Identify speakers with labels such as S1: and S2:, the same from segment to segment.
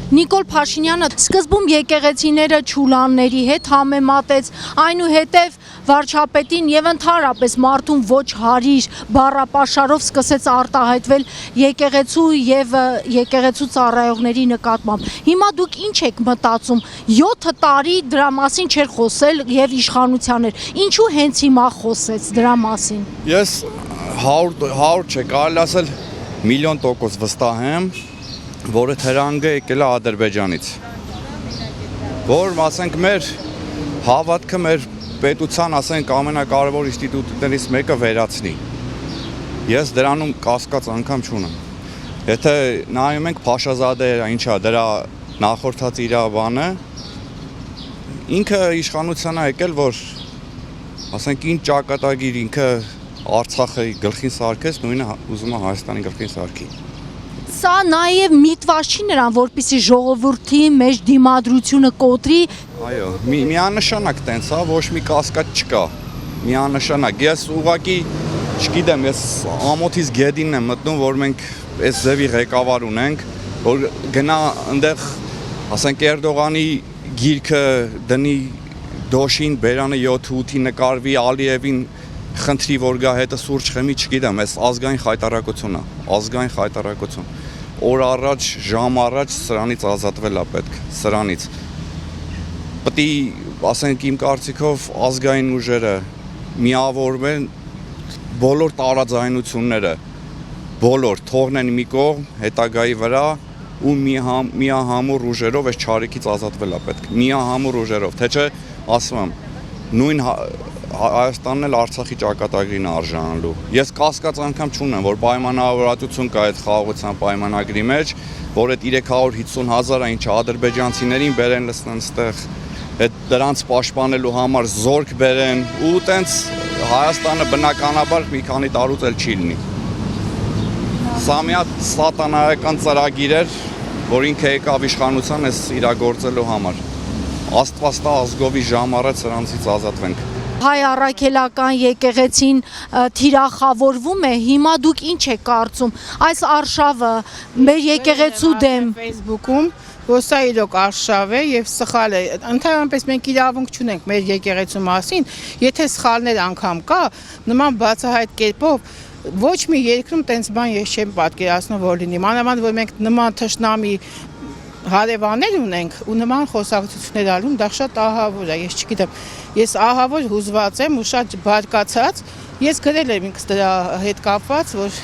S1: Նիկոլ Փաշինյանը սկզբում եկեղեցիները չուլանների հետ համեմատեց, այնուհետև վարչապետին եւ ընդհանրապես մարդուն ոչ հարիր բառապաշարով սկսեց արտահայտվել եկեղեցու եւ եկեղեցու ծառայողների նկատմամբ։ Հիմա դուք ինչ եք մտածում, 7 տարի դրա մասին չէր խոսել եւ իշխանության էր։ Ինչու հենց հիմա խոսեց դրա մասին։
S2: Ես 100 չէ, կարելի ասել 1,000,000% վստահ եմ, որ այդ հրանգը եկել է Ադրբեջանից, որ ասենք մեր հավատքը մեր պետության ասենք ամենակարևոր ինստիտուտներից մեկը վերացնի։ Ես դրանում կասկած անգամ չունեմ։ Եթե նայում ենք Փաշազադեը ինչա դրա նախորդած իր բանը, ինքը իշխանության է եկել, որ ասենք ինչ ճակատագիր ինքը Արցախի գլխին սարքեց, նույնը ուզում է Հայաստանի գլխին սարքի։
S1: Սա նաև միտված չի նրան, որպեսզի ժողովրդի մեջ դիմադրությունը կոտրի։
S2: Այո, միանշանակ տենց, ոչ մի կասկած չկա։ Միանշանակ։ Ես ուղղակի չգիտեմ, ես ամոթից գեդին եմ մտնում, որ մենք այս ձևի ղեկավար ունենք, որ գնա այնտեղ, ասենք Էրդողանի գիրքը դնի դոշին, բերանը 7-8-ի նկարվի, Ալիևին խնդրի, որ գա հետը սուրճ խմի, չգիտեմ, այս ազգային խայտարակություն է, ազգային խայտարակություն։ Օր առաջ, ժամ առաջ սրանից ազատվել է պետք, սրանից։ Պետք է, ասենք իմ կարծիքով, ազգային ուժերը միավորվեն բոլոր տարաձայնությունները, բոլոր թողնեն մի կողմ հետագայի վրա ու միահամուռ ուժերով այս չարիքից ազատվել է պետք, միահամուռ ուժերով, թե չէ, ասում եմ, նույն Հայաստանն էլ Արցախի ճակատագրին արժանալու։ Ես կասկած անգամ չունեմ, որ պայմանավորվածություն կա այդ խաղաղության պայմանագրի մեջ, որ այդ 350,000-ը ինչ ադրբեջանցիներին բերեն լցնեն ստեղ, այդ դրանց պաշտպանելու համար զորք բերեն ու տենց Հայաստանը բնականաբար մի քանի տարուց էլ չի լինի։ Սա մի հատ սատանայական ծրագիր էր, որ ինքը եկավ իշխանության էս իրագործելու համար։ Աստված տա ազգովի ժամ առաջ սրանցից ազատվենք։
S1: Հայ առաքելական եկեղեցին թիրախավորվում է, հիմա դուք ինչ եք կարծում, այս արշավը մեր եկեղեցու դեմ
S3: Facebook-ում, որ սա իրոք արշավ է եւ սխալ է, ընդհանրապես մենք իրավունք չունենք մեր եկեղեցու մասին, եթե սխալներ անգամ կա, նման բացահայտ կերպով ոչ մի երկրում տենց բան ես չեմ պատկերացնում, որ լինի, մանավանդ որ մենք նման թշնամի հարևաններ ունենք ու նման խոսակցություններ ալում, դա շատ ահավոր է, ես չգիտեմ, ես ահավոր հուզված եմ ու շատ բարկացած, ես գրել եմ ինքս դրա հետ կապված, որ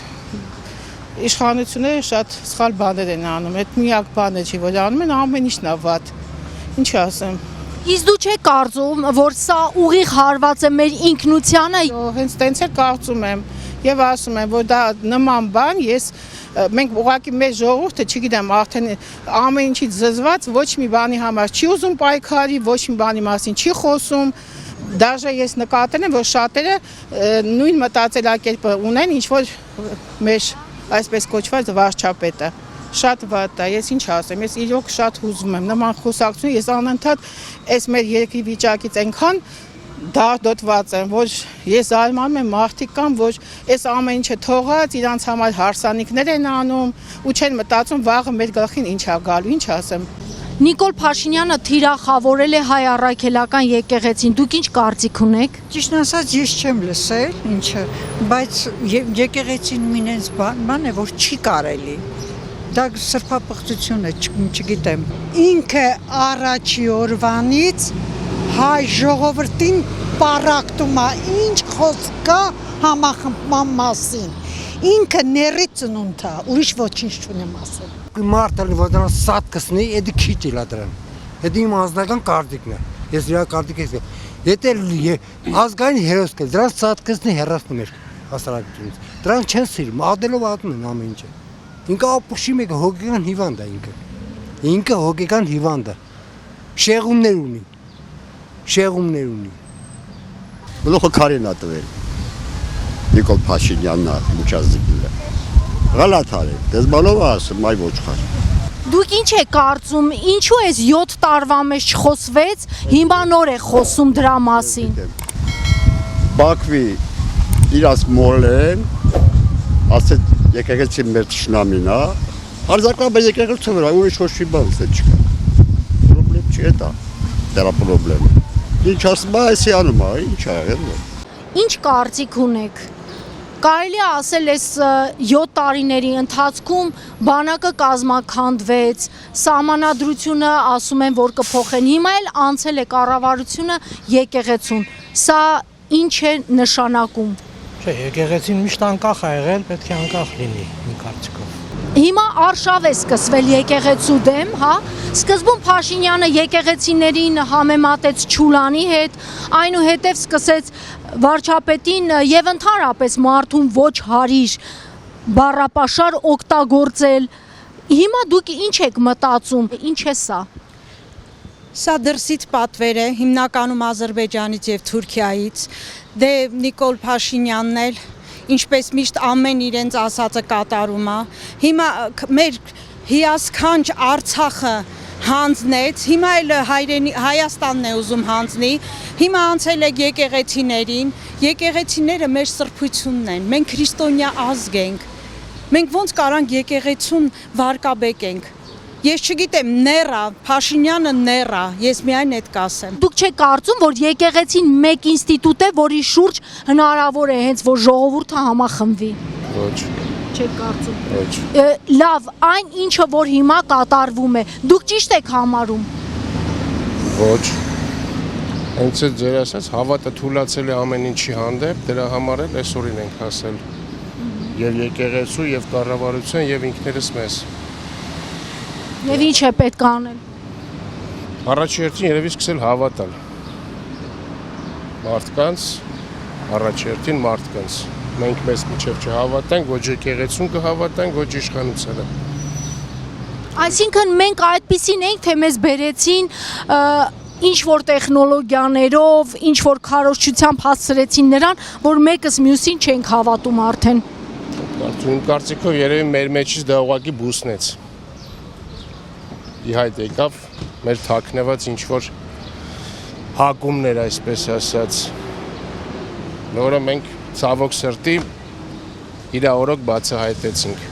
S3: իշխանությունները շատ սխալ բաներ են անում, այդ միակ բանը չի, որ անում են, ամեն ինչն է վատ, ինչ ասեմ։
S1: Իսկ դու չեք կարծում, որ սա ուղիղ հարված է մեր ինքնությանը։
S3: Հենց տենց էլ կարծում եմ եւ ասում եմ, որ դա նման բան մենք ուղղակի մեր ժողովուրդը, չգիտեմ, արդեն ամեն ինչից զզված, ոչ մի բանի համար չի ուզում պայքարի, ոչ մի բանի մասին չի խոսում։ Դաժե ես նկատել եմ, որ շատերը նույն մտածելակերպը ունեն, ինչ որ մեր այսպես կոչված վարչապետը։ Շատ վատ է, ես ինչ ասեմ, ես իրոք շատ հուզում եմ նման խոսակցություն, ես անընդհատ այս մեր երկրի վիճակից այնքան դատված եմ, որ ես զարմանում եմ մարդիկ կան, որ այս ամեն ինչը թողած, իրանց համար հարսանիքներ են անում ու չեն մտածում վաղը մեր գլխին ինչ է գալու, ինչ ասեմ։
S1: Նիկոլ Փաշինյանը թիրախավորել է հայ առաքելական եկեղեցին, դուք ինչ կարծիք ունեք։
S4: Ճիշտ ասած, ես չեմ լսել, ինչը, բայց եկեղեցին ինձ բան է, որ չի կարելի։ Դա սրբապղծություն է, չգիտեմ։ Ինքը առաջի օրվանից հայ ժողովրդին պարակտում է, ինչ խոսք կա համախմբման մասին։ Ինքը ների ծնունդ է, ուրիշ ոչինչ չունեմ ասել։
S5: Մարդը որ դրան սատ կսնի, էդի քիչ իլա դրան։ Էդի իմ ազնական կարդիկն է։ Ես իրա կարդիկ եմ։ Եթե ազգային հերոս կա, դրան սատ կսնի հերոսնում էր հասարակությունից։ Դրան չեն սիրում, ադելով ատում են ամեն ինչը։ Ինքը ապուշի մեկը հոգեկան հիվանդ է ինքը։ Ինքը հոգեկան հիվանդ է։ Շեղումներ ունի։ Շեղումներ ունի։
S6: Գլուխը քարին է տվել։ Նիկոլ Փաշինյանն է միջազգիլը։ Գալատ արի, դες բալով ասում, այ ոչխար։
S1: Դուք ինչ եք կարծում, ինչու էս 7 տարվա մեջ չխոսվեց, հիմա նոր է խոսում դրա մասին։
S6: Բաքվի իրաց մոլեն, ասեց եկեղեցի մեր թշնամին է, Արձակնաբար եկեղեցու վրա ուրիշ ոչ մի բան չկա։ Պրոբլեմ չի դա։ Դրա պրոբլեմը։ Ինչ ասում է, այսի անում է, ինչ ա եղել։
S1: Ինչ կարծիք ունեք։ Կարելի է ասել, այս 7 տարիների ընթացքում բանակը կազմաքանդվեց, սահմանադրությունը ասում են, որ կփոխեն, հիմա էլ անցել է կառավարությունը եկեղեցուն։ Սա ինչ է նշանակում։
S7: Չէ, եկեղեցին միշտ անկախ ա եղել, պետք է անկախ լինի, մի կարծիքով։
S1: Հիմա արշավ է սկսվել եկեղեցու դեմ, հա։ Սկզբում Փաշինյանը եկեղեցիներին համեմատեց Չուլանի հետ, այնուհետև սկսեց վարչապետին եւ ընդհանրապես մարդուն ոչ հարիր բառապաշար օգտագործել։ Հիմա դուք ինչ եք մտածում, ինչ է սա։
S4: Սա դրսից պատվեր է, հիմնականում Ադրբեջանից եւ Թուրքիայից։ Դե Նիկոլ Փաշինյանն էլ ինչպես միշտ ամեն իրենց ասածը կատարում է։ Հիմա մեր հիասքանչ Արցախը հանձնեց, հիմա էլ Հայաստանն է ուզում հանձնի, հիմա անցել է եկեղեցիներին, եկեղեցիները մեր սրբությունն են, մենք քրիստոնյա ազգ ենք, մենք ոնց կարանք եկեղեցուն վարկաբեկենք։ Ես չգիտեմ, ները, Փաշինյանը ները, ես միայն այդ կասեմ։
S1: Դուք չեք կարծում, որ եկեղեցին մեկ ինստիտուտ է, որի շուրջ հնարավոր է հենց որ ժողովուրդը համախմբվի։
S8: Ոչ,
S1: Չեք կարծում։
S8: ոչ։
S1: Լավ, այն ինչը որ հիմա կատարվում է, դուք ճիշտ եք համարում։
S8: Ոչ։ Հենց այդ ձեր ասած հավատը թուլացել է ամեն ինչի հանդեպ, դրա համար էլ այսօրին ենք հասել։ Եվ եկեղեցու, եւ կառավարության, եւ ինքներս մեզ։
S1: Եվ ինչ է պետք անել։
S8: Առաջերտին երևի սկսել հավատալ։ Մարդկանց, առաջերտին մարդկանց։ Մենք մեզ միջև չհավատանք, ոչ եկեղեցուն կհավատանք, ոչ իշխանությանը։
S1: Այսինքն մենք այդպիսին ենք, թե մեզ բերեցին ինչ որ տեխնոլոգիաներով, ինչ որ քարոզչությամբ հասցրեցին նրան, որ մեկս մյուսին չենք հավատում արդեն։
S8: Իմ կարծիքով երևի մեր մեջից դա ուղղակի բուսնեց։ Իհայտ եկավ մեր թաքնված ինչ որ հակումներ, այսպես ասած, որը մենք ցավոք սրտի իր օրոք բացահայտեցինք։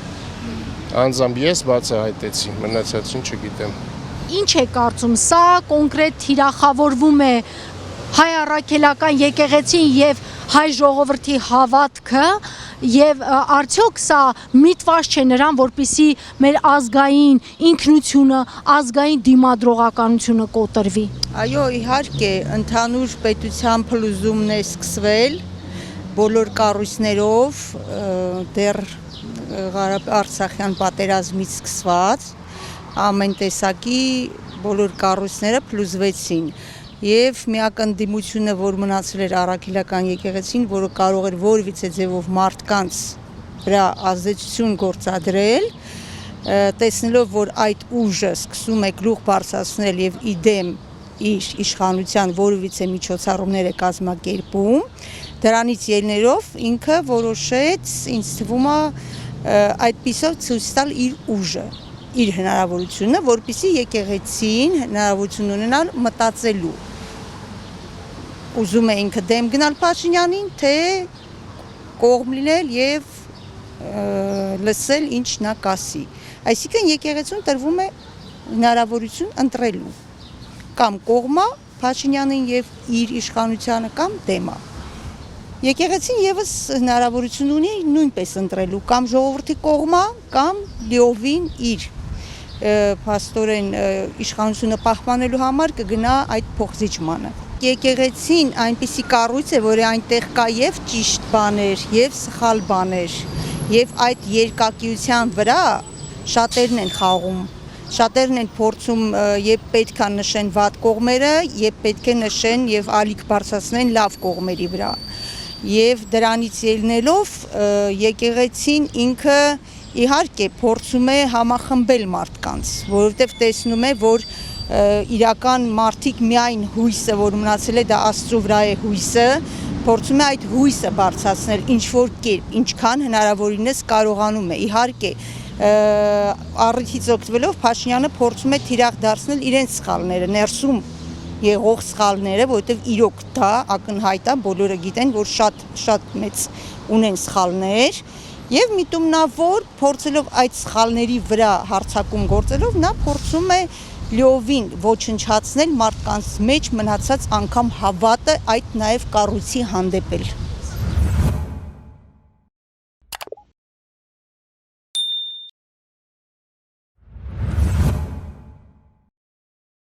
S8: Անձամբ ես բացահայտեցի, մնացածին չգիտեմ։
S1: Ինչ է կարծում, սա կոնկրետ թիրախավորվում է հայ առաքելական եկեղեցին եւ հայ ժողովրդի հավատքը եւ արդյոք սա միտված չէ նրան, որպիսի մեր ազգային ինքնությունը, ազգային դիմադրողականությունը կոտրվի։
S9: Այո, իհարկե, ընդհանուր պետության փլուզումն է սկսվել բոլոր կառույցներով դեռ Արցախյան պատերազմից սկսված ամեն տեսակի բոլոր կառույցները փլուզվեցին եւ միակ ընդդիմությունը, որ մնացել էր առաքելական եկեղեցին, որը կարող էր որևիցե ձևով մարդկանց վրա ազդեցություն գործադրել, տեսնելով, որ այդ ուժը սկսում է գլուխ բարձրացնել եւ իդեմ իր իշխանության որևիցե միջոցառումներ է կազմակերպում, դրանից ելներով ինքը որոշեց, ինձ թվում է, այդպիսով ցույց տալ իր ուժը, իր հնարավորությունը, որպեսզի եկեղեցին հնարավորություն ունենալ մտածելու։ Ուզում է ինքը դեմ գնալ Փաշինյանին, թե կողմ լինել եւ լսել ինչ նա կասի։ Այսինքն եկեղեցուն տրվում է հնարավորություն ընտրելու կամ կողմա Փաշինյանին եւ իր իշխանությանը կամ դեմա։ Եկեղեցին եւս հնարավորություն ունի նույնպես ընտրելու կամ ժողովրդի կողմա կամ լիովին իր փաստորեն իշխանությունը պահպանելու համար կգնա այդ փոխզիջմանը։ Եկեղեցին այնպիսի կառույց է, որ այնտեղ կա եւ ճիշտ բաներ, եւ սխալ բաներ, եւ այդ երկակիության վրա շատերն են խաղում, շատերն են փորձում եւ պետք է նշեն վատ կողմերը, եւ պետք է նշեն եւ ալիք բարձրացնեն լավ կողմերի վրա։ Եվ դրանից ելնելով եկեղեցին ինքը իհարկե փորձում է համախմբել մարդկանց, որովհետև տեսնում է, որ իրական մարդիկ միայն հույսը, որ մնացել է դա Աստծո վրա է հույսը, փորձում է այդ հույսը բարձրացնել ինչ որ կերպ, ինչքան հնարավորինս կարողանում է։ Իհարկե առիթից օգտվելով Փաշինյանը փորձում է թիրախ դարձնել իրենց սխալները, ներսում եղող սխալները, որովհետև իրոք դա ակնհայտ է, բոլորը գիտեն, որ շատ մեծ ունեն սխալներ, Եվ միտումնավոր փորձելով այդ սխալների վրա հարձակում գործելով նա փորձում է լիովին ոչնչացնել մարդկանց մեջ մնացած անգամ հավատը այդ նաև կառույցի հանդեպ էլ